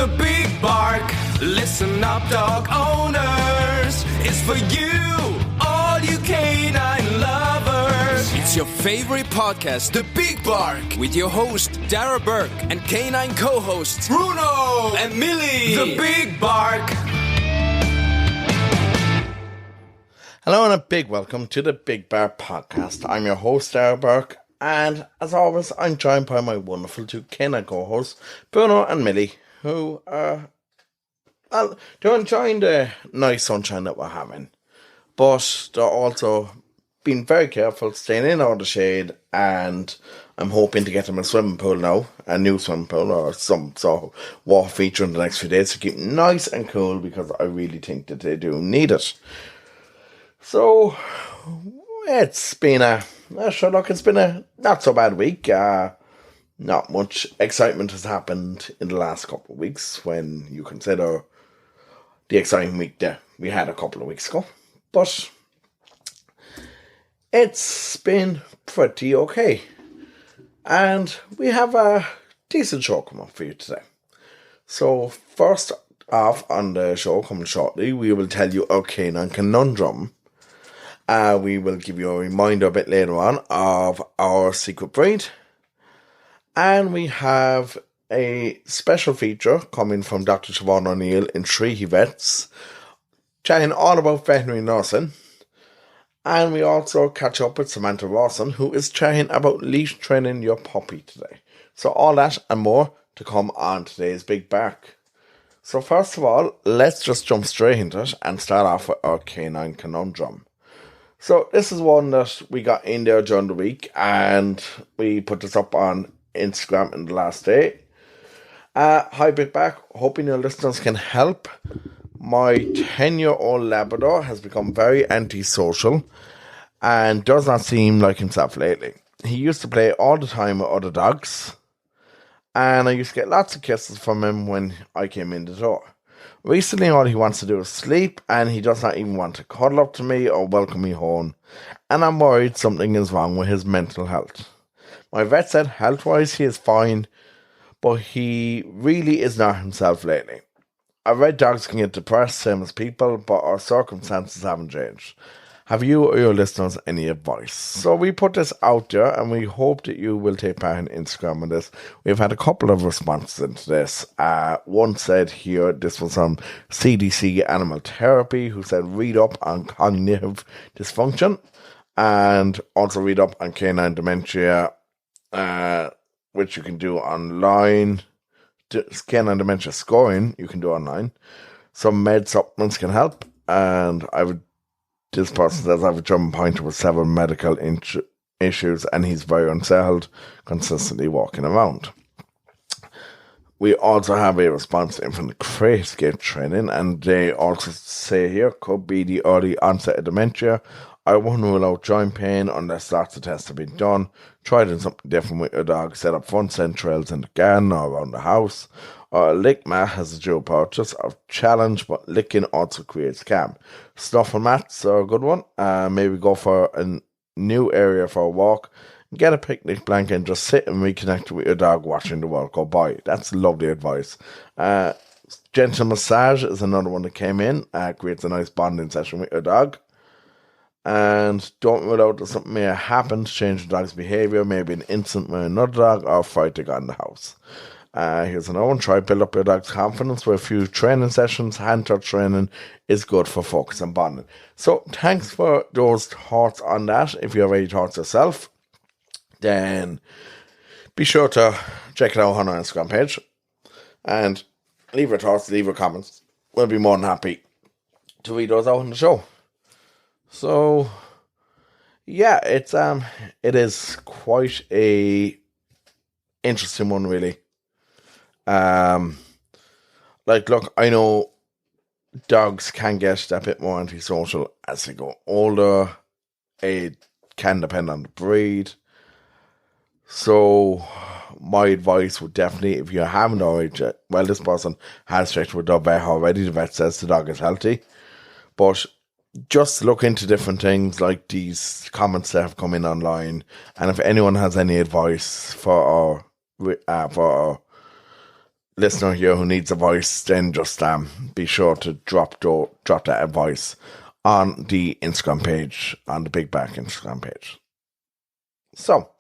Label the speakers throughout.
Speaker 1: The big bark. Listen up, dog owners. It's for you, all you canine lovers. It's your favorite podcast, The Big Bark, with your host, Darragh and canine co-hosts, Bruno and Milly. The Big Bark.
Speaker 2: Hello and a big welcome to the Big Bark Podcast. I'm your host, Darragh, and as always, I'm joined by my wonderful two canine co-hosts, Bruno and Milly, who are they're enjoying the nice sunshine that we're having, but they're also being very careful, staying in all the shade, and I'm hoping to get them a swimming pool now, a new swimming pool, or some sort of water feature in the next few days to keep them nice and cool, because I really think that they do need it. So, it's been a not so bad week. Not much excitement has happened in the last couple of weeks when you consider the exciting week that we had a couple of weeks ago. But it's been pretty okay. And we have a decent show coming up for you today. So, first off on the show coming shortly, we will tell you our Canine Conundrum. We will give you a reminder a bit later on of our secret breed. And we have a special feature coming from Dr. Siobhan O'Neill in Trusty Vets, chatting all about veterinary nursing. And we also catch up with Samantha who is chatting about leash training your puppy today. So all that and more to come on today's Big Bark. So first of all, let's just jump straight into it and start off with our Canine Conundrum. So this is one that we got in there during the week, and we put this up on Instagram in the last day. Hi Big Bark, hoping your listeners can help. My 10-year-old Labrador has become very antisocial and does not seem like himself lately. He used to play all the time with other dogs, and I used to get lots of kisses from him when I came in the door. Recently, all he wants to do is sleep, and he does not even want to cuddle up to me or welcome me home, and I'm worried something is wrong with his mental health. My vet said health-wise he is fine, but he really is not himself lately. I read dogs can get depressed, same as people, but our circumstances haven't changed. Have you or your listeners any advice? So we put this out there, and we hope that you will take part in Instagram on this. We've had a couple of responses into this. One said here, this was from CDC Animal Therapy, who said read up on cognitive dysfunction, and also read up on canine dementia, which you can do online. Canine dementia scoring you can do online. Some med supplements can help, and this person says I have a German pointer with several medical issues, and he's very unsettled, consistently walking around. We also have a response in from the Clever Training, and they also say here could be the early onset of dementia. I wouldn't rule out joint pain unless lots of tests have been done. Try doing something different with your dog. Set up fun scent trails in the garden or around the house. Or a lick mat has a dual purchase of challenge, but licking also creates calm. Snuffle mats are a good one. Maybe go for a new area for a walk. Get a picnic blanket and just sit and reconnect with your dog watching the world go by. That's lovely advice. Gentle massage is another one that came in. Creates a nice bonding session with your dog. And don't rule out that something may happen to change the dog's behaviour, maybe an incident with another dog or a fight they got in the house. Here's another one. Try build up your dog's confidence with a few training sessions. Hand touch training is good for focus and bonding. So thanks for those thoughts on that. If you have any thoughts yourself, then be sure to check it out on our Instagram page and leave your thoughts, leave your comments. We'll be more than happy to read those out on the show. So, yeah, it is quite a interesting one, really. Look, I know dogs can get a bit more antisocial as they go older. It can depend on the breed. So, my advice would definitely, if you haven't already, well, this person has checked with the vet already. The vet says the dog is healthy, but just look into different things like these comments that have come in online, and if anyone has any advice for our listener here who needs a voice, then just be sure to drop that voice on the Instagram page, on the Big Bark Instagram page. So,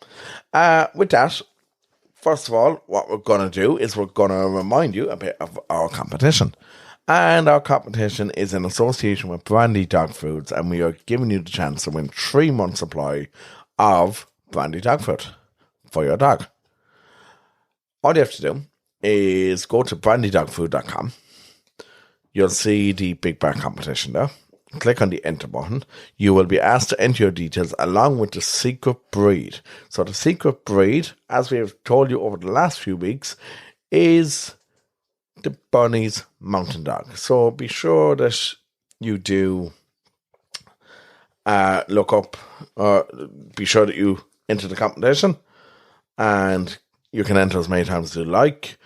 Speaker 2: with that, first of all, what we're going to do is we're going to remind you a bit of our competition. And our competition is in association with Brandy Dog Foods, and we are giving you the chance to win 3 months supply of Brandy Dog Food for your dog. All you have to do is go to brandydogfood.com. You'll see the Big Bark competition there. Click on the enter button. You will be asked to enter your details along with the secret breed. So the secret breed, as we have told you over the last few weeks, is the Bernese Mountain Dog. So be sure that you do look up, be sure that you enter the competition, and you can enter as many times as you like.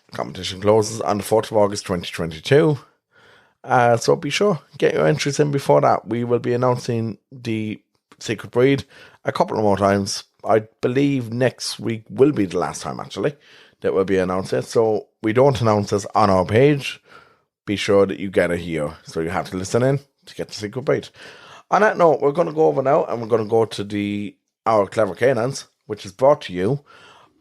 Speaker 2: The competition closes on the 4th of August 2022. So be sure, get your entries in before that. We will be announcing the secret breed a couple of more times. I believe next week will be the last time, actually, that we'll be announcing it. So we don't announce this on our page. Be sure that you get it here. So you have to listen in to get the secret breed. On that note, we're going to go over now and we're going to go to our Clever Canines, which is brought to you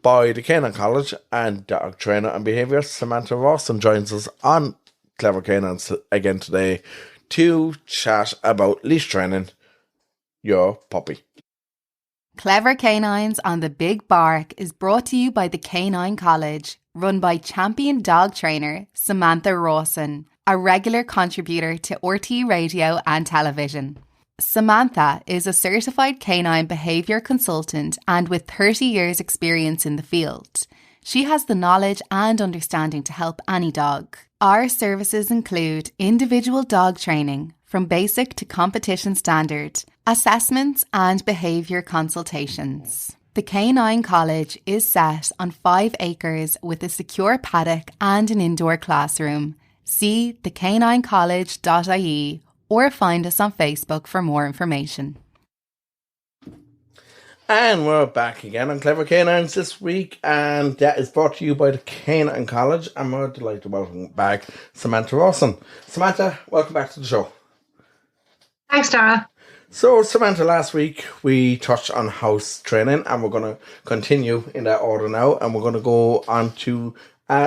Speaker 2: by the Canine College and dog trainer and behaviour Samantha Rawson joins us on Clever Canines again today to chat about leash training your puppy.
Speaker 3: Clever Canines on the Big Bark is brought to you by the Canine College, run by champion dog trainer Samantha Rawson, a regular contributor to RT Radio and television. Samantha is a certified canine behaviour consultant and with 30 years experience in the field. She has the knowledge and understanding to help any dog. Our services include individual dog training, from basic to competition standard, assessments and behaviour consultations. The Canine College is set on 5 acres with a secure paddock and an indoor classroom. See thecaninecollege.ie or find us on Facebook for more information.
Speaker 2: And we're back again on Clever Canines this week, and that is brought to you by the Canine College, and we're delighted to welcome back Samantha Rawson. Samantha, welcome back to the show.
Speaker 4: Thanks, Darragh.
Speaker 2: So, Samantha, last week we touched on house training, and we're going to continue in that order now, and we're going to go on to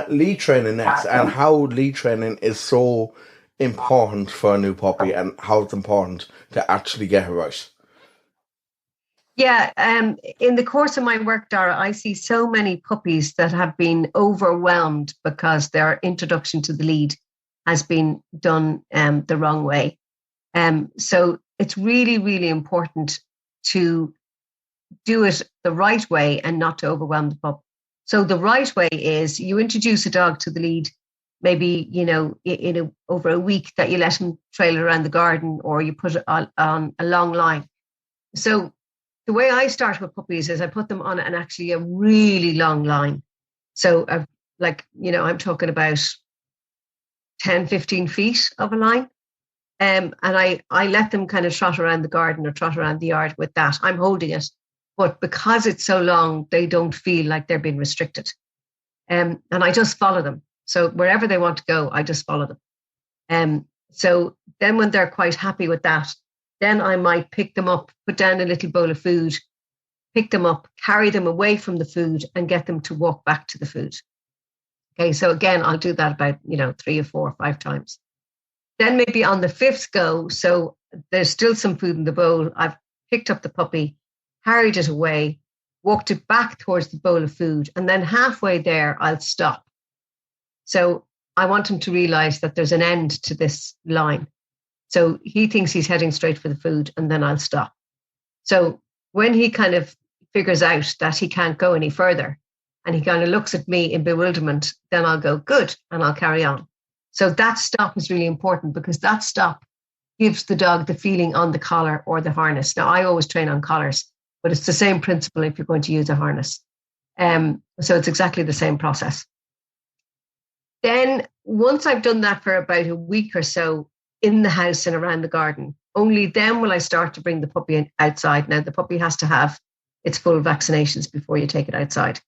Speaker 2: lead training next, and how lead training is so important for a new puppy, and how it's important to actually get it right.
Speaker 4: Yeah, in the course of my work, Darragh, I see so many puppies that have been overwhelmed because their introduction to the lead has been done the wrong way. So it's really, really important to do it the right way and not to overwhelm the pup. So the right way is you introduce a dog to the lead, maybe, over a week that you let him trail around the garden, or you put it on a long line. So the way I start with puppies is I put them on a really long line. So I'm talking about 10, 15 feet of a line. And I let them kind of trot around the garden or trot around the yard with that. I'm holding it. But because it's so long, they don't feel like they're being restricted. And I just follow them. So wherever they want to go, I just follow them. So then when they're quite happy with that, then I might pick them up, put down a little bowl of food, pick them up, carry them away from the food and get them to walk back to the food. Okay, so again, I'll do that about, 3 or 4 or 5 times. Then maybe on the 5th go, so there's still some food in the bowl, I've picked up the puppy, carried it away, walked it back towards the bowl of food, and then halfway there, I'll stop. So I want him to realize that there's an end to this line. So he thinks he's heading straight for the food, and then I'll stop. So when he kind of figures out that he can't go any further, and he kind of looks at me in bewilderment, then I'll go, good, and I'll carry on. So that stop is really important, because that stop gives the dog the feeling on the collar or the harness. Now, I always train on collars, but it's the same principle if you're going to use a harness. So it's exactly the same process. Then once I've done that for about a week or so in the house and around the garden, only then will I start to bring the puppy outside. Now, the puppy has to have its full vaccinations before you take it outside.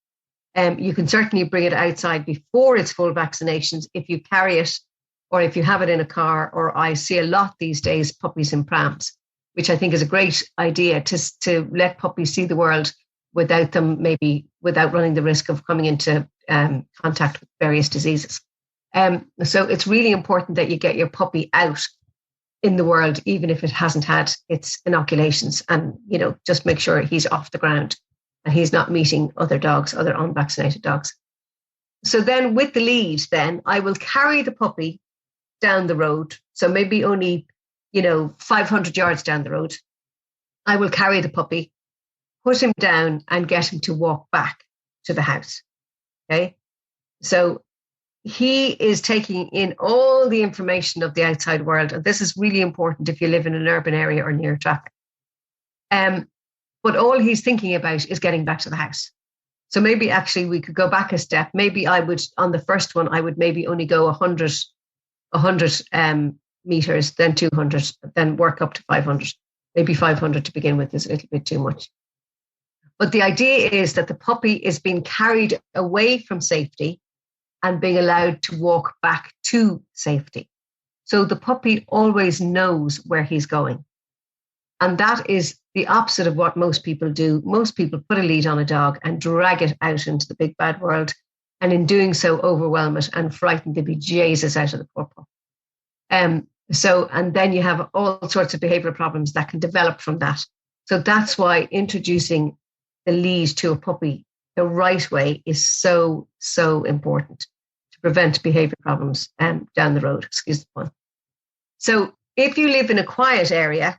Speaker 4: You can certainly bring it outside before its full vaccinations if you carry it or if you have it in a car, or I see a lot these days, puppies in prams, which I think is a great idea to let puppies see the world without running the risk of coming into contact with various diseases. So it's really important that you get your puppy out in the world, even if it hasn't had its inoculations, and, just make sure he's off the ground and he's not meeting other dogs, other unvaccinated dogs. So then with the lead, then I will carry the puppy down the road. So maybe only, 500 yards down the road. I will carry the puppy, put him down and get him to walk back to the house. Okay. So he is taking in all the information of the outside world. And this is really important if you live in an urban area or near traffic. But all he's thinking about is getting back to the house. So maybe actually we could go back a step. Maybe I would, on the first one, I would maybe only go 100 meters, then 200, then work up to 500. Maybe 500 to begin with is a little bit too much. But the idea is that the puppy is being carried away from safety and being allowed to walk back to safety. So the puppy always knows where he's going. And that is the opposite of what most people do. Most people put a lead on a dog and drag it out into the big bad world, and in doing so overwhelm it and frighten the bejesus out of the poor pup. And then you have all sorts of behavioral problems that can develop from that. So that's why introducing the lead to a puppy the right way is so, so important to prevent behavior problems down the road. Excuse the pun. So if you live in a quiet area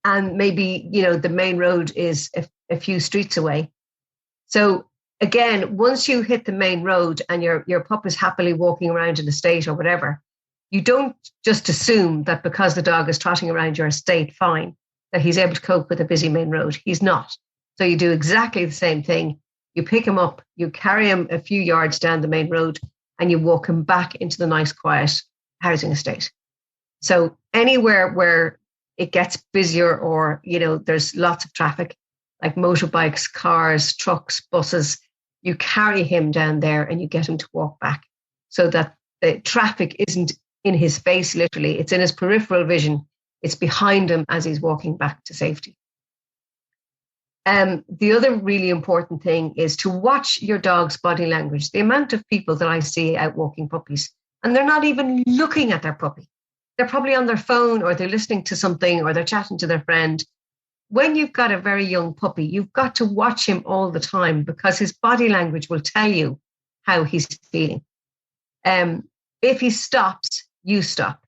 Speaker 4: and maybe, the main road is a few streets away. So again, once you hit the main road and your pup is happily walking around an estate or whatever, you don't just assume that because the dog is trotting around your estate fine, that he's able to cope with a busy main road. He's not. So you do exactly the same thing. You pick him up, you carry him a few yards down the main road, and you walk him back into the nice, quiet housing estate. So anywhere where it gets busier or, there's lots of traffic, like motorbikes, cars, trucks, buses, you carry him down there and you get him to walk back so that the traffic isn't in his face, literally. It's in his peripheral vision. It's behind him as he's walking back to safety. The other really important thing is to watch your dog's body language. The amount of people that I see out walking puppies, and they're not even looking at their puppy. They're probably on their phone, or they're listening to something, or they're chatting to their friend. When you've got a very young puppy, you've got to watch him all the time because his body language will tell you how he's feeling. If he stops, you stop.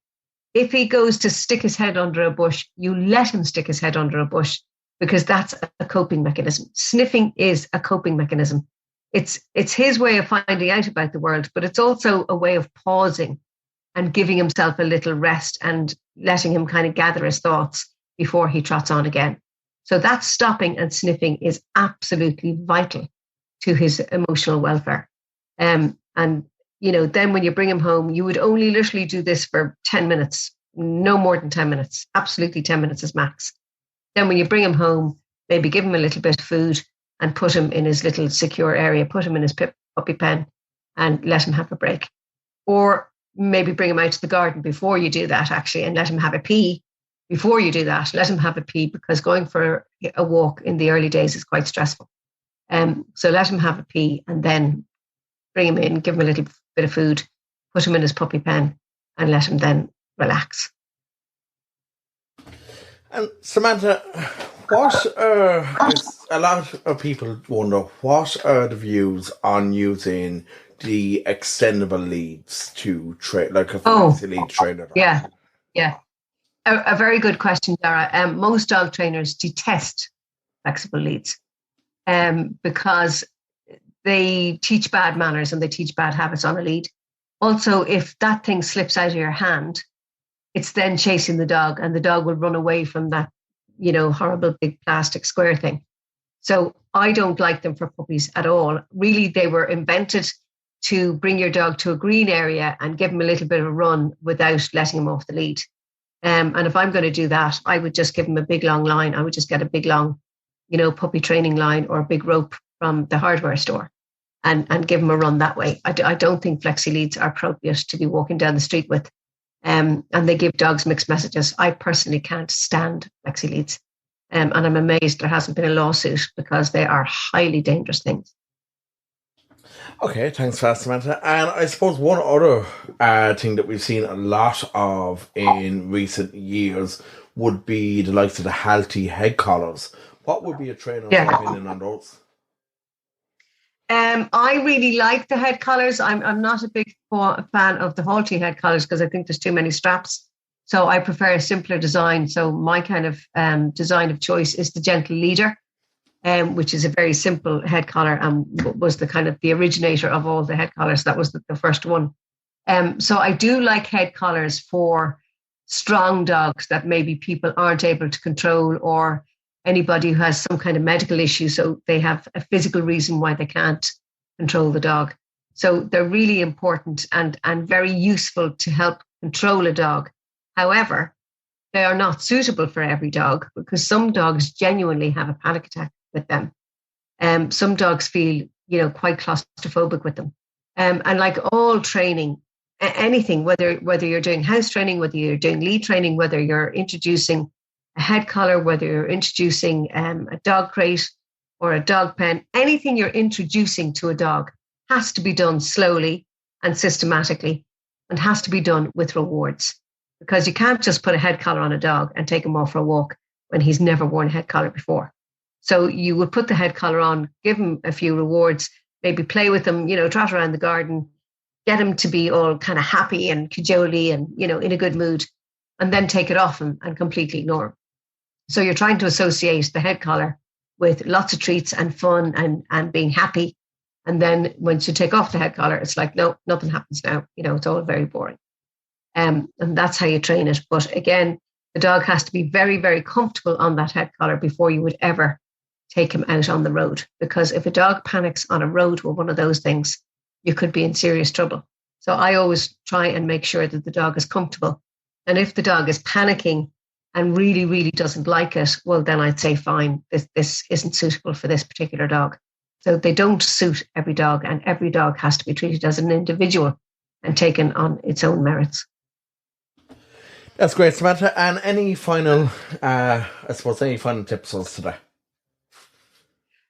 Speaker 4: If he goes to stick his head under a bush, you let him stick his head under a bush, because that's a coping mechanism. Sniffing is a coping mechanism. It's his way of finding out about the world, but it's also a way of pausing and giving himself a little rest and letting him kind of gather his thoughts before he trots on again. So that stopping and sniffing is absolutely vital to his emotional welfare. And, then when you bring him home, you would only literally do this for 10 minutes, no more than 10 minutes, absolutely 10 minutes is max. Then when you bring him home, maybe give him a little bit of food and put him in his little secure area, put him in his puppy pen and let him have a break. Or maybe bring him out to the garden before you do that, actually, and let him have a pee before you do that. Let him have a pee, because going for a walk in the early days is quite stressful. So let him have a pee and then bring him in, give him a little bit of food, put him in his puppy pen and let him then relax.
Speaker 2: And Samantha, a lot of people wonder, what are the views on using the extendable leads to train, like a fancy lead trainer?
Speaker 4: Yeah. A very good question, Darragh. Most dog trainers detest flexible leads because they teach bad manners and they teach bad habits on a lead. Also, if that thing slips out of your hand, it's then chasing the dog, and the dog will run away from that, horrible big plastic square thing. So I don't like them for puppies at all. Really, they were invented to bring your dog to a green area and give him a little bit of a run without letting him off the lead. And if I'm going to do that, I would just give him a big long line. I would just get a big long, puppy training line or a big rope from the hardware store and give them a run that way. I don't think flexi leads are appropriate to be walking down the street with. And they give dogs mixed messages. I personally can't stand flexi leads. And I'm amazed there hasn't been a lawsuit because they are highly dangerous things.
Speaker 2: Okay, thanks for that, Samantha. And I suppose one other thing that we've seen a lot of in recent years would be the likes of the healthy head collars. What would be a trainer's opinion on those?
Speaker 4: I really like the head collars. I'm not a big fan of the halty head collars because I think there's too many straps. So I prefer a simpler design. So my kind of design of choice is the gentle leader, which is a very simple head collar and was the kind of the originator of all the head collars. That was the first one. So I do like head collars for strong dogs that maybe people aren't able to control, or anybody who has some kind of medical issue, so they have a physical reason why they can't control the dog. So they're really important and very useful to help control a dog. However, they are not suitable for every dog because some dogs genuinely have a panic attack with them. Some dogs feel, quite claustrophobic with them. And like all training, anything, whether you're doing house training, whether you're doing lead training, whether you're introducing a head collar, whether you're introducing a dog crate or a dog pen, anything you're introducing to a dog has to be done slowly and systematically and has to be done with rewards, because you can't just put a head collar on a dog and take him off for a walk when he's never worn a head collar before. So you would put the head collar on, give him a few rewards, maybe play with him, trot around the garden, get him to be all kind of happy and cajoly and, in a good mood, and then take it off him and completely ignore him. So you're trying to associate the head collar with lots of treats and fun and being happy. And then once you take off the head collar, it's like, no, nothing happens now. It's all very boring. And that's how you train it. But again, the dog has to be very, very comfortable on that head collar before you would ever take him out on the road. Because if a dog panics on a road with one of those things, you could be in serious trouble. So I always try and make sure that the dog is comfortable. And if the dog is panicking and really, really doesn't like it, well, then I'd say, fine, this isn't suitable for this particular dog. So they don't suit every dog, and every dog has to be treated as an individual and taken on its own merits.
Speaker 2: That's great, Samantha. And any final tips for us today?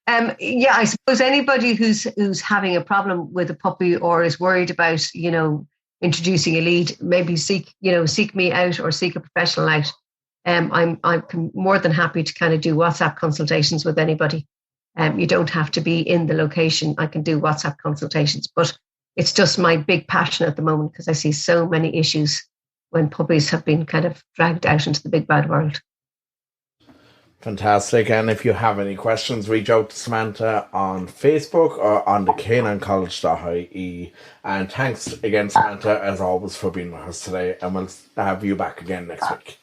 Speaker 4: I suppose anybody who's having a problem with a puppy or is worried about, introducing a lead, maybe seek me out or seek a professional out. I'm more than happy to kind of do WhatsApp consultations with anybody. You don't have to be in the location. I can do WhatsApp consultations, but it's just my big passion at the moment because I see so many issues when puppies have been kind of dragged out into the big bad world.
Speaker 2: Fantastic. And if you have any questions, reach out to Samantha on Facebook or on the caninecollege.ie. And thanks again, Samantha, as always, for being with us today. And we'll have you back again next week.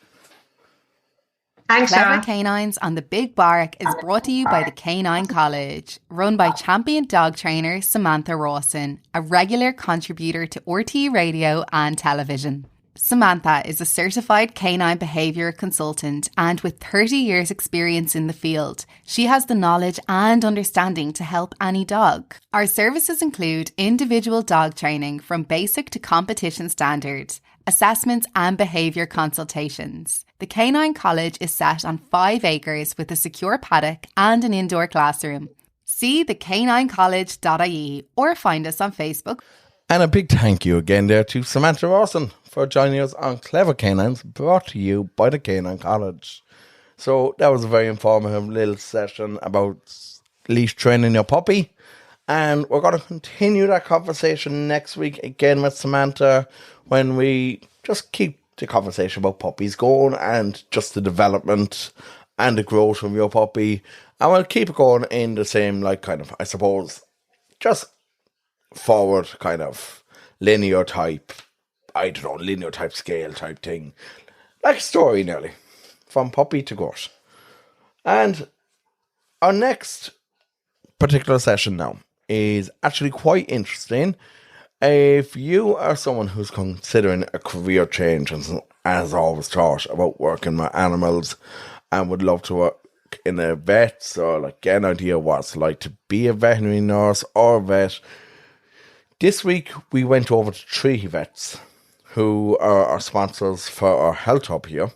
Speaker 4: Thanks,
Speaker 3: Clever
Speaker 4: Darragh.
Speaker 3: Canines on the Big Bark is brought to you by the Canine College, run by champion dog trainer Samantha Rawson, a regular contributor to RTE radio and television. Samantha is a certified canine behaviour consultant, and with 30 years experience in the field, she has the knowledge and understanding to help any dog. Our services include individual dog training from basic to competition standards, assessments and behaviour consultations. The Canine College is set on 5 acres with a secure paddock and an indoor classroom. See thecaninecollege.ie or find us on Facebook.
Speaker 2: And a big thank you again there to Samantha Rawson for joining us on Clever Canines, brought to you by the Canine College. So that was a very informative little session about leash training your puppy. And we're going to continue that conversation next week again with Samantha when we just keep the conversation about puppies going and just the development and the growth of your puppy. And we'll keep it going in the same, just forward kind of linear type scale type thing, like a story nearly, from puppy to goat. And our next particular session now is actually quite interesting. If you are someone who's considering a career change and has always thought about working with animals and would love to work in a vet, so like get an idea what it's like to be a veterinary nurse or vet. This week we went over to Treaty Vets, who are our sponsors for our health hub here,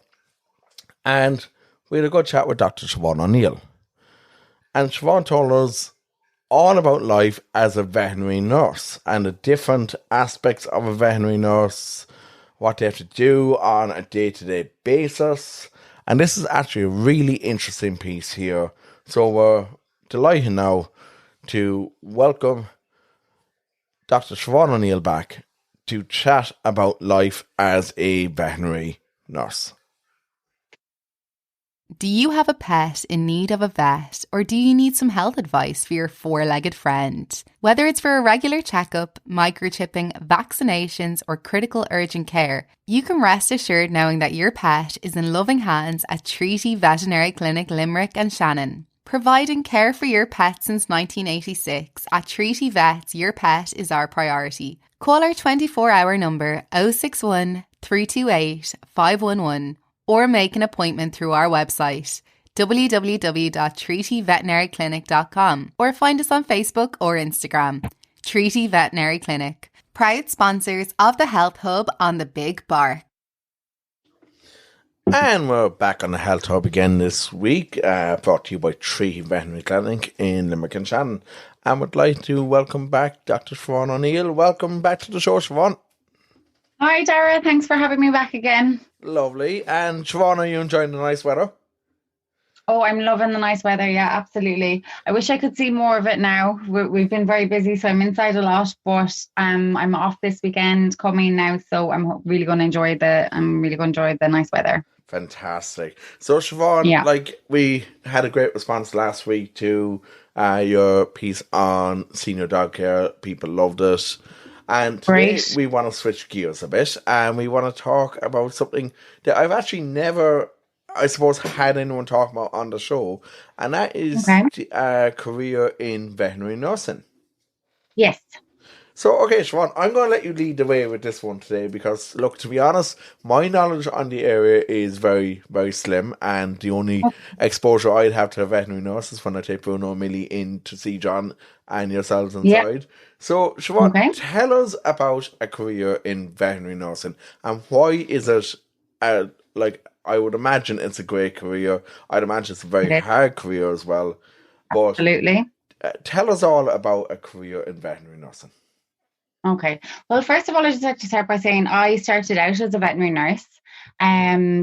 Speaker 2: and we had a good chat with Dr. Siobhan O'Neill. And Siobhan told us all about life as a veterinary nurse and the different aspects of a veterinary nurse, what they have to do on a day-to-day basis. And this is actually a really interesting piece here. So we're delighted now to welcome Dr. Siobhan O'Neill back to chat about life as a veterinary nurse.
Speaker 3: Do you have a pet in need of a vet, or do you need some health advice for your four-legged friend? Whether it's for a regular checkup, microchipping, vaccinations, or critical urgent care, you can rest assured knowing that your pet is in loving hands at Treaty Veterinary Clinic Limerick and Shannon. Providing care for your pet since 1986, at Treaty Vets, your pet is our priority. Call our 24-hour number 061 328 511 or make an appointment through our website www.treatyveterinaryclinic.com or find us on Facebook or Instagram. Treaty Veterinary Clinic, proud sponsors of the Health Hub on the Big Bark.
Speaker 2: And we're back on the Health Hub again this week, brought to you by Treaty Veterinary Clinic in Limerick and Shannon. And would like to welcome back Dr. Siobhan O'Neill. Welcome back to the show, Siobhan.
Speaker 5: Hi, Darragh. Thanks for having me back again.
Speaker 2: Lovely. And Siobhan, are you enjoying the nice weather?
Speaker 5: Oh, I'm loving the nice weather. Yeah, absolutely. I wish I could see more of it now. We've been very busy, so I'm inside a lot, but I'm off this weekend coming now, so I'm really going to enjoy the nice weather.
Speaker 2: Fantastic. So, Siobhan, like we had a great response last week to your piece on senior dog care. People loved it. And today we want to switch gears a bit, and we want to talk about something that I've actually never, I suppose, had anyone talk about on the show, and that is the career in veterinary nursing.
Speaker 5: Yes.
Speaker 2: So, okay, Siobhan, I'm going to let you lead the way with this one today because, look, to be honest, my knowledge on the area is very, very slim, and the only exposure I'd have to a veterinary nurse is when I take Bruno Milly in to see John and yourselves inside. So, Siobhan, tell us about a career in veterinary nursing, and why is it, like, I would imagine it's a great career. I'd imagine it's a very hard career as well. But
Speaker 5: absolutely.
Speaker 2: Tell us all about a career in veterinary nursing.
Speaker 5: Okay. Well, first of all, I'd just like to start by saying I started out as a veterinary nurse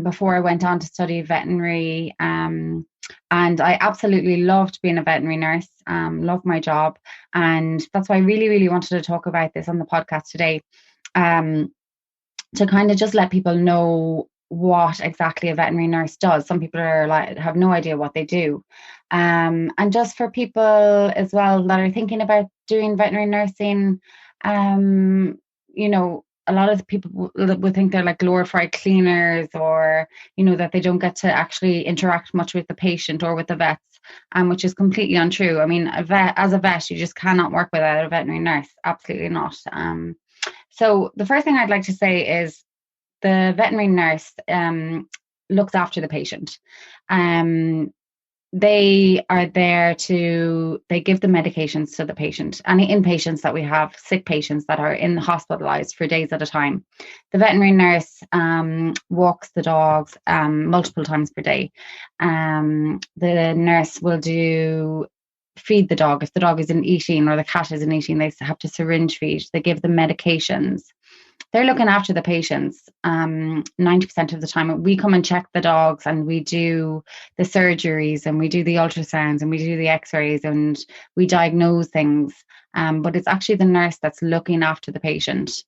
Speaker 5: before I went on to study veterinary. And I absolutely loved being a veterinary nurse, loved my job. And that's why I really, really wanted to talk about this on the podcast today, to kind of just let people know what exactly a veterinary nurse does. Some people are like have no idea what they do. And just for people as well that are thinking about doing veterinary nursing, you know, a lot of the people would think they're like glorified cleaners, or, you know, that they don't get to actually interact much with the patient or with the vets, which is completely untrue. I mean, as a vet, you just cannot work without a veterinary nurse. Absolutely not. So the first thing I'd like to say is the veterinary nurse looks after the patient. They are there they give the medications to the patient. Any inpatients that we have, sick patients that are hospitalized for days at a time, the veterinary nurse walks the dogs multiple times per day. The nurse will feed the dog. If the dog isn't eating or the cat isn't eating, they have to syringe feed. They give them medications. They're looking after the patients 90% of the time. We come and check the dogs, and we do the surgeries, and we do the ultrasounds, and we do the x-rays, and we diagnose things. But it's actually the nurse that's looking after the patient.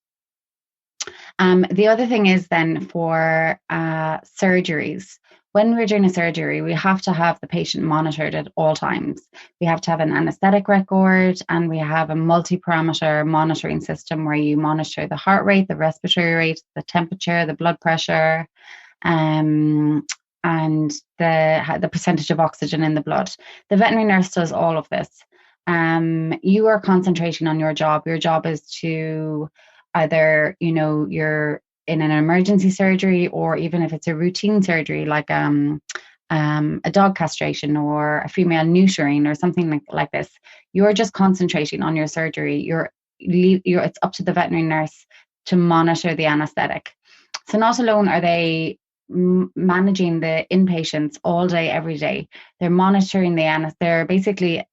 Speaker 5: The other thing is then for surgeries. When we're doing a surgery, we have to have the patient monitored at all times. We have to have an anesthetic record, and we have a multi-parameter monitoring system where you monitor the heart rate, the respiratory rate, the temperature, the blood pressure, and the percentage of oxygen in the blood. The veterinary nurse does all of this. You are concentrating on your job. Your job is to either, you know, you're in an emergency surgery, or even if it's a routine surgery like a dog castration or a female neutering or something like this, you're just concentrating on your surgery. It's up to the veterinary nurse to monitor the anesthetic. So not alone are they managing the inpatients all day, every day, they're monitoring they're basically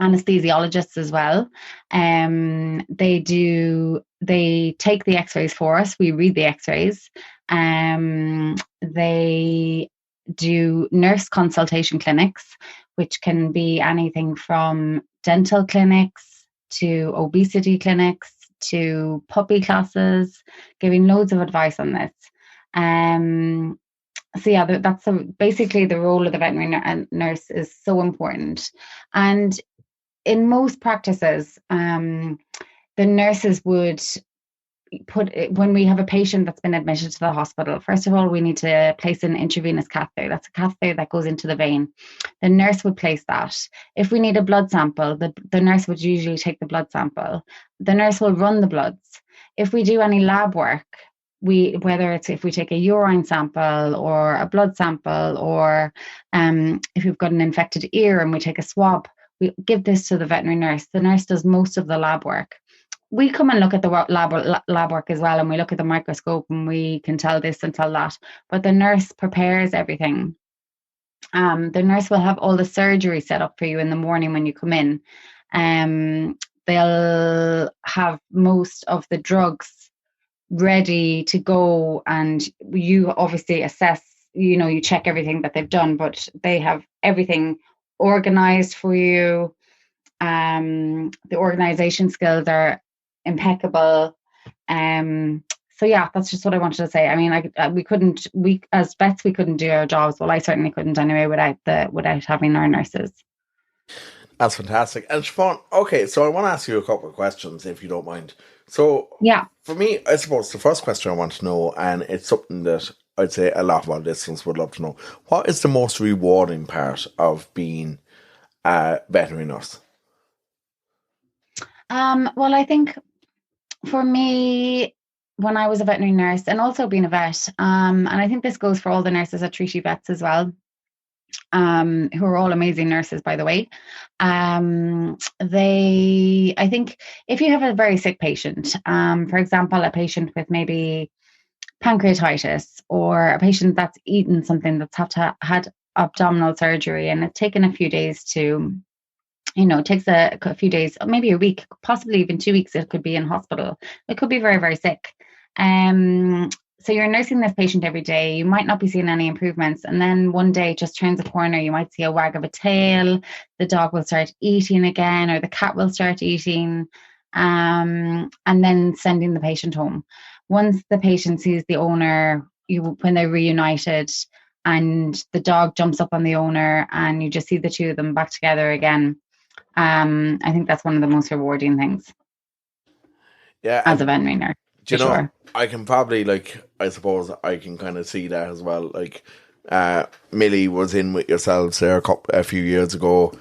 Speaker 5: anesthesiologists as well. They take the x-rays for us. We read the x-rays. They do nurse consultation clinics, which can be anything from dental clinics to obesity clinics to puppy classes, giving loads of advice on this. So yeah, that's basically the role of the veterinary nurse is so important. And in most practices, the nurses would when we have a patient that's been admitted to the hospital, first of all, we need to place an intravenous catheter. That's a catheter that goes into the vein. The nurse would place that. If we need a blood sample, the nurse would usually take the blood sample. The nurse will run the bloods. If we do any lab work, whether it's if we take a urine sample or a blood sample, or if we've got an infected ear and we take a swab, we give this to the veterinary nurse. The nurse does most of the lab work. We come and look at the lab work as well, and we look at the microscope and we can tell this and tell that. But the nurse prepares everything. The nurse will have all the surgery set up for you in the morning when you come in. They'll have most of the drugs ready to go, and you obviously assess, you check everything that they've done, but they have everything organized for you. The organization skills are impeccable. So yeah, that's just what I wanted to say. I mean, we as vets, we couldn't do our jobs. Well, I certainly couldn't anyway without having our nurses.
Speaker 2: That's fantastic. And Siobhan, okay, so I want to ask you a couple of questions, if you don't mind. So
Speaker 5: yeah,
Speaker 2: for me, I suppose the first question I want to know, and it's something that I'd say a lot of our listeners would love to know, what is the most rewarding part of being a veterinary nurse?
Speaker 5: Well, I think for me, when I was a veterinary nurse and also being a vet, and I think this goes for all the nurses at Treaty Vets as well, who are all amazing nurses, by the way. I think if you have a very sick patient, for example, a patient with maybe pancreatitis, or a patient that's eaten something that's had abdominal surgery and it's taken a few days to, it takes a few days, maybe a week, possibly even 2 weeks, it could be in hospital. It could be very, very sick. So you're nursing this patient every day. You might not be seeing any improvements. And then one day it just turns a corner. You might see a wag of a tail. The dog will start eating again, or the cat will start eating, and then sending the patient home. Once the patient sees the owner, when they're reunited and the dog jumps up on the owner and you just see the two of them back together again, I think that's one of the most rewarding things.
Speaker 2: Yeah,
Speaker 5: as a veterinary nurse.
Speaker 2: Do you know,
Speaker 5: sure.
Speaker 2: I can probably, I suppose I can kind of see that as well. Millie was in with yourselves there a few years ago.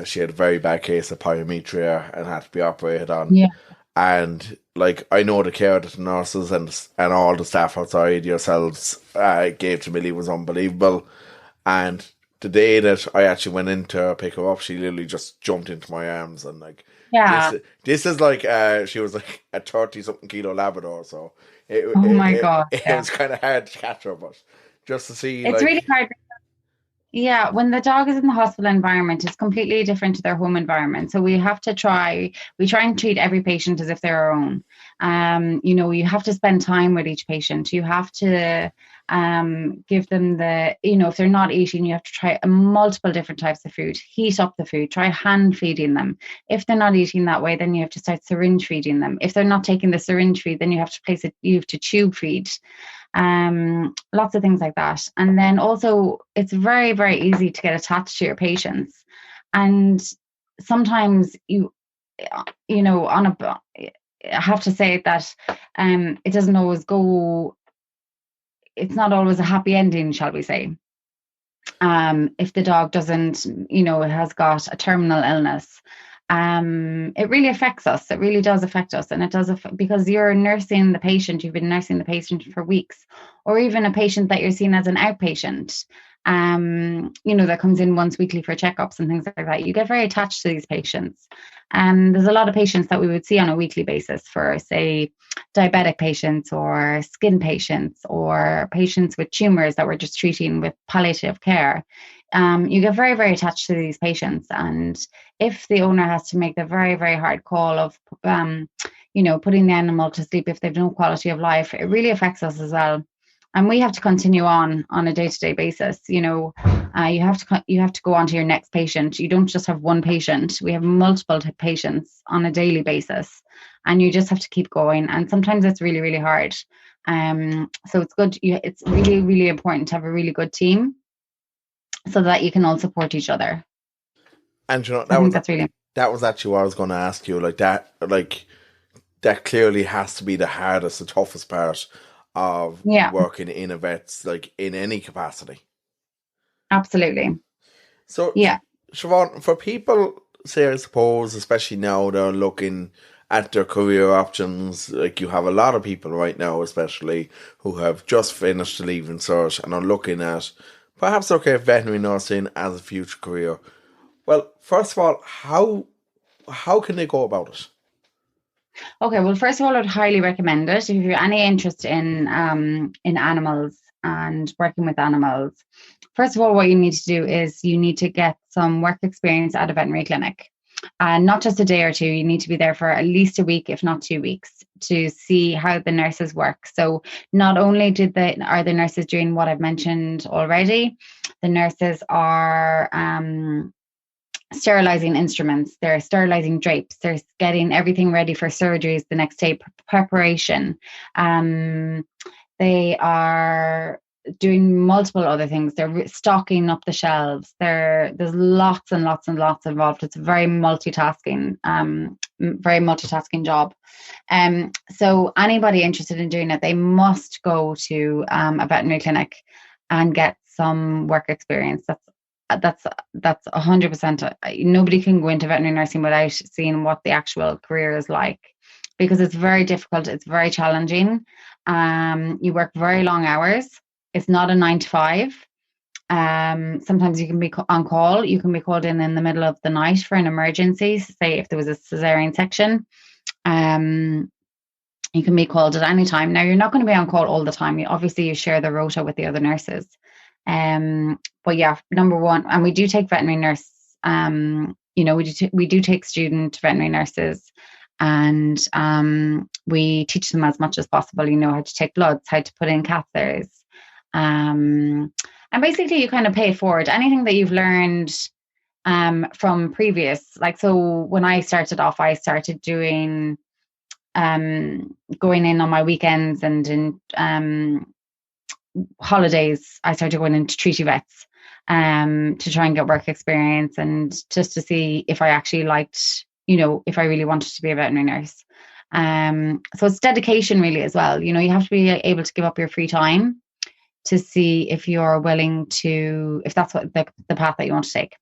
Speaker 2: She had a very bad case of pyometria and had to be operated on.
Speaker 5: Yeah.
Speaker 2: And, I know the care that the nurses and all the staff outside yourselves gave to Millie was unbelievable. And the day that I actually went in to pick her up, she literally just jumped into my arms and
Speaker 5: yeah.
Speaker 2: This is she was a 30-something kilo Labrador, so it was kind of hard to catch her, but just to see
Speaker 5: it's really hard. Yeah, when the dog is in the hospital environment, it's completely different to their home environment. So we try and treat every patient as if they're our own. You have to spend time with each patient. You have to give them if they're not eating, you have to try multiple different types of food, heat up the food, try hand feeding them. If they're not eating that way, then you have to start syringe feeding them. If they're not taking the syringe feed, then you have to tube feed. Lots of things like that. And then also it's very, very easy to get attached to your patients. And sometimes I have to say that it doesn't always go, it's not always a happy ending, shall we say. If the dog doesn't, has got a terminal illness, it really affects us. It really does affect us. And it does because you're nursing the patient, you've been nursing the patient for weeks, or even a patient that you're seeing as an outpatient, that comes in once weekly for checkups and things like that. You get very attached to these patients. There's a lot of patients that we would see on a weekly basis for, say, diabetic patients or skin patients or patients with tumors that we're just treating with palliative care. You get very, very attached to these patients. And if the owner has to make the very, very hard call of, putting the animal to sleep if they've no quality of life, it really affects us as well. And we have to continue on a day-to-day basis. You have to go on to your next patient. You don't just have one patient. We have multiple patients on a daily basis, and you just have to keep going. And sometimes it's really, really hard. So it's good. It's really, really important to have a really good team, so that you can all support each other.
Speaker 2: And that was actually what I was going to ask you. That clearly has to be the hardest, the toughest part of working in a vet's, in any capacity.
Speaker 5: Absolutely.
Speaker 2: So, Siobhan, for people, say, I suppose, especially now, they're looking at their career options. You have a lot of people right now, especially, who have just finished the Leaving Cert and are looking at perhaps veterinary nursing as a future career. Well, first of all, how can they go about it?
Speaker 5: Okay, well, first of all, I'd highly recommend it. If you have any interest in animals and working with animals, first of all, what you need to do is you need to get some work experience at a veterinary clinic. And not just a day or two, you need to be there for at least a week, if not 2 weeks, to see how the nurses work. So not only are the nurses doing what I've mentioned already, the nurses are sterilizing instruments, they're sterilizing drapes, they're getting everything ready for surgeries the next day, preparation. They are doing multiple other things. They're stocking up the shelves. There's lots and lots and lots involved. It's a very multitasking job. So anybody interested in doing it, they must go to a veterinary clinic and get some work experience. That's 100%. Nobody can go into veterinary nursing without seeing what the actual career is like, because it's very difficult. It's very challenging. You work very long hours. It's not a 9 to 5. Sometimes you can be on call. You can be called in the middle of the night for an emergency. Say if there was a cesarean section, you can be called at any time. Now, you're not going to be on call all the time. You share the rota with the other nurses. But yeah, number one, and we do take veterinary nurse. We do take student veterinary nurses, and we teach them as much as possible. How to take bloods, how to put in catheters. And basically you kind of pay forward anything that you've learned from previous. So when I started off, I started doing going in on my weekends and in holidays. I started going into treaty vets to try and get work experience, and just to see if I actually liked, if I really wanted to be a veterinary nurse. So it's dedication really as well. You have to be able to give up your free time to see if you're willing to, if that's what the path that you want to take.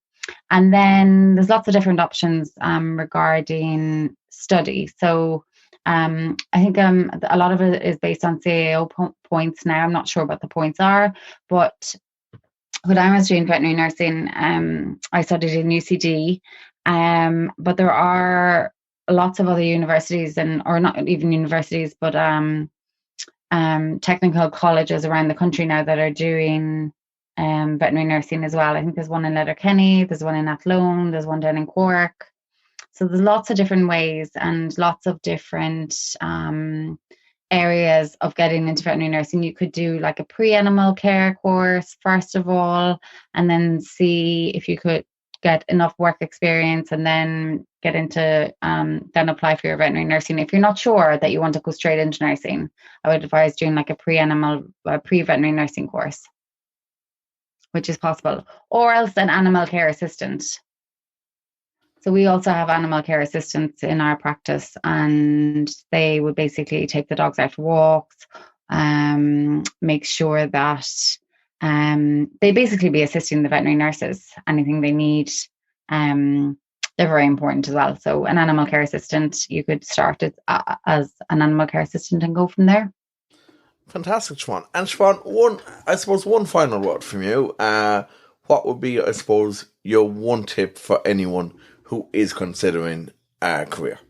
Speaker 5: And then there's lots of different options regarding study. So I think a lot of it is based on CAO points now. I'm not sure what the points are, but when I was doing veterinary nursing, I studied in UCD, but there are lots of other universities, or not even universities, but technical colleges around the country now that are doing veterinary nursing as well. I think there's one in Letterkenny, there's one in Athlone, there's one down in Cork. So there's lots of different ways and lots of different areas of getting into veterinary nursing. You could do a pre-animal care course first of all, and then see if you could get enough work experience, and then get into then apply for your veterinary nursing. If you're not sure that you want to go straight into nursing, I would advise doing a pre-veterinary nursing course, which is possible, or else an animal care assistant. So we also have animal care assistants in our practice, and they would basically take the dogs out for walks, make sure that they basically be assisting the veterinary nurses, anything they need, they're very important as well. So an animal care assistant, you could start as an animal care assistant and go from there.
Speaker 2: Fantastic, Siobhan. And Siobhan, one final word from you. What would be, I suppose, your one tip for anyone who is considering a career?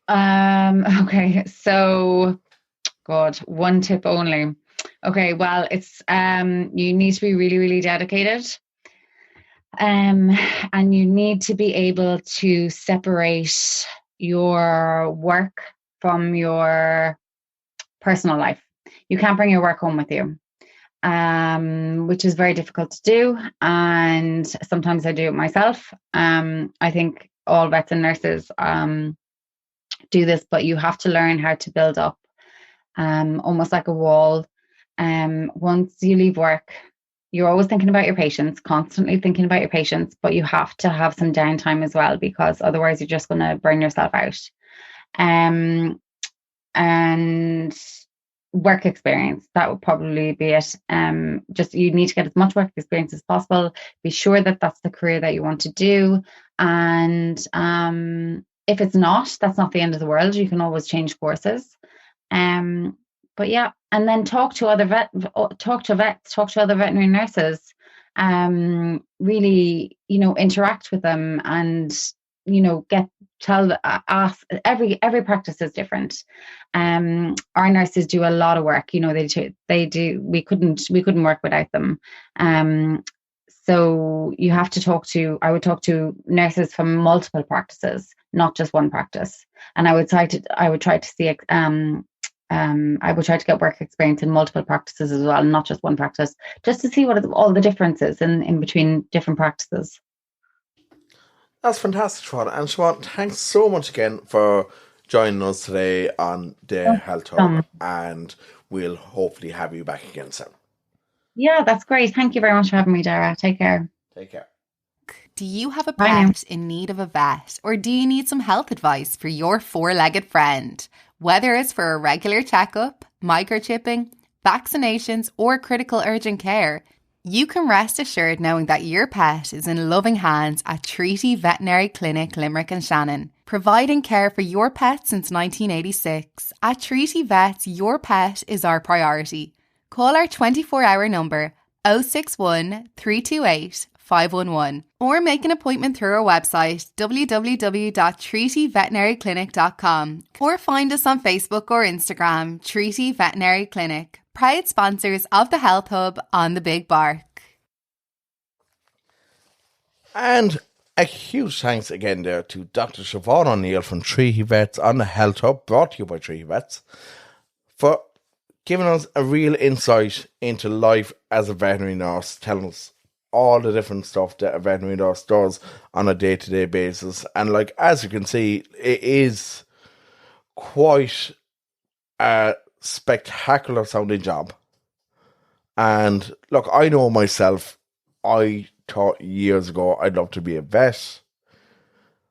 Speaker 5: Okay, so, God, one tip only. Okay, well, it's you need to be really, really dedicated. And you need to be able to separate your work from your personal life. You can't bring your work home with you, which is very difficult to do. And sometimes I do it myself. I think all vets and nurses do this, but you have to learn how to build up almost like a wall. Once you leave work, you're always thinking about your patients, constantly thinking about your patients, but you have to have some downtime as well, because otherwise you're just going to burn yourself out. And work experience, that would probably be it. Just you need to get as much work experience as possible. Be sure that that's the career that you want to do. And if it's not, that's not the end of the world. You can always change courses. But yeah, and then talk to other vets, talk to other veterinary nurses. Really, interact with them, and ask. Every practice is different. Our nurses do a lot of work. They do. We couldn't work without them. So you have to I would talk to nurses from multiple practices, not just one practice. And I would try to see I would try to get work experience in multiple practices as well, not just one practice, just to see what all the differences in between different practices.
Speaker 2: That's fantastic, Siobhan. And Siobhan, thanks so much again for joining us today on the Health Hub, and we'll hopefully have you back again soon.
Speaker 5: Yeah, that's great. Thank you very much for having me, Darragh. Take care.
Speaker 2: Take care.
Speaker 3: Do you have a pet in need of a vet, or do you need some health advice for your four-legged friend? Whether it's for a regular checkup, microchipping, vaccinations, or critical urgent care, you can rest assured knowing that your pet is in loving hands at Treaty Veterinary Clinic, Limerick and Shannon. Providing care for your pet since 1986, at Treaty Vets, your pet is our priority. Call our 24-hour number 061 328 511 or make an appointment through our website www.treatyveterinaryclinic.com or find us on Facebook or Instagram, Treaty Veterinary Clinic, proud sponsors of the Health Hub on the Big Bark.
Speaker 2: And a huge thanks again there to Dr. Siobhan O'Neill from Treaty Vets on the Health Hub, brought to you by Treaty Vets, for giving us a real insight into life as a veterinary nurse, telling us all the different stuff that a veterinary nurse does on a day-to-day basis. And as you can see, it is quite a spectacular sounding job. And look, I know myself, I thought years ago I'd love to be a vet,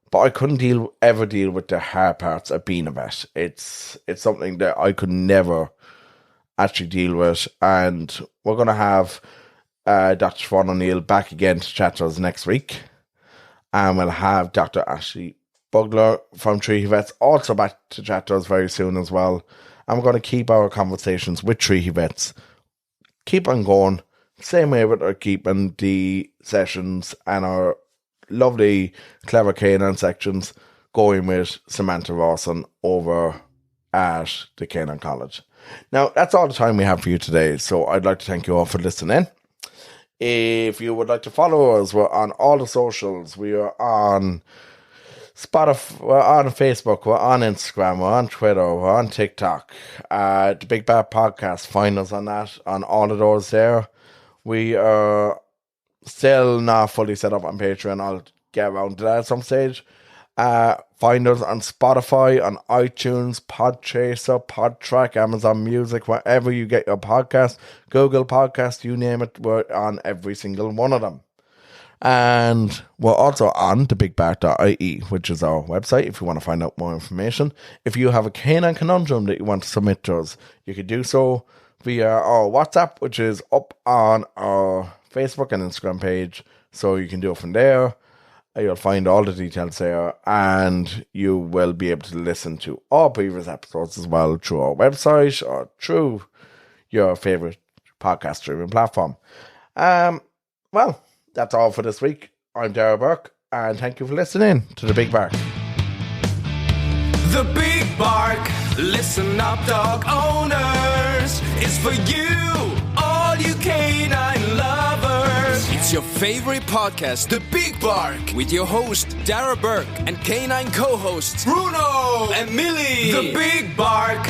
Speaker 2: but I couldn't ever deal with the hard parts of being a vet. It's something that I could never actually deal with. And we're going to have Dr. Siobhan O'Neill back again to chat to us next week. And we'll have Dr. Ashley Bugler from Treaty Vets also back to chat to us very soon as well. And we're going to keep our conversations with Treaty Vets, keep on going, same way with our keeping the sessions and our lovely Clever Canine sections going with Samantha Rawson over at the Canine College. Now, that's all the time we have for you today, so I'd like to thank you all for listening. If you would like to follow us, we're on all the socials. We are on Spotify, we're on Facebook, we're on Instagram, we're on Twitter, we're on TikTok. The Big Bad Podcast, find us on that, on all of those there. We are still not fully set up on Patreon. I'll get around to that at some stage. Find us on Spotify, on iTunes, Podchaser, Podtrack, Amazon Music, wherever you get your podcast, Google Podcast, you name it, we're on every single one of them. And we're also on thebigbar.ie, which is our website if you want to find out more information. If you have a Canine Conundrum that you want to submit to us, you can do so via our WhatsApp, which is up on our Facebook and Instagram page, so you can do it from there. You'll find all the details there, and you will be able to listen to all previous episodes as well through our website or through your favourite podcast streaming platform. Well, that's all for this week. I'm Darragh Burke, and thank you for listening to The Big Bark.
Speaker 1: The Big Bark, listen up dog owners, is for you, all you canine lovers. It's your favorite podcast, The Big Bark, with your host Darragh Burke and canine co-hosts Bruno and Milly. The Big Bark,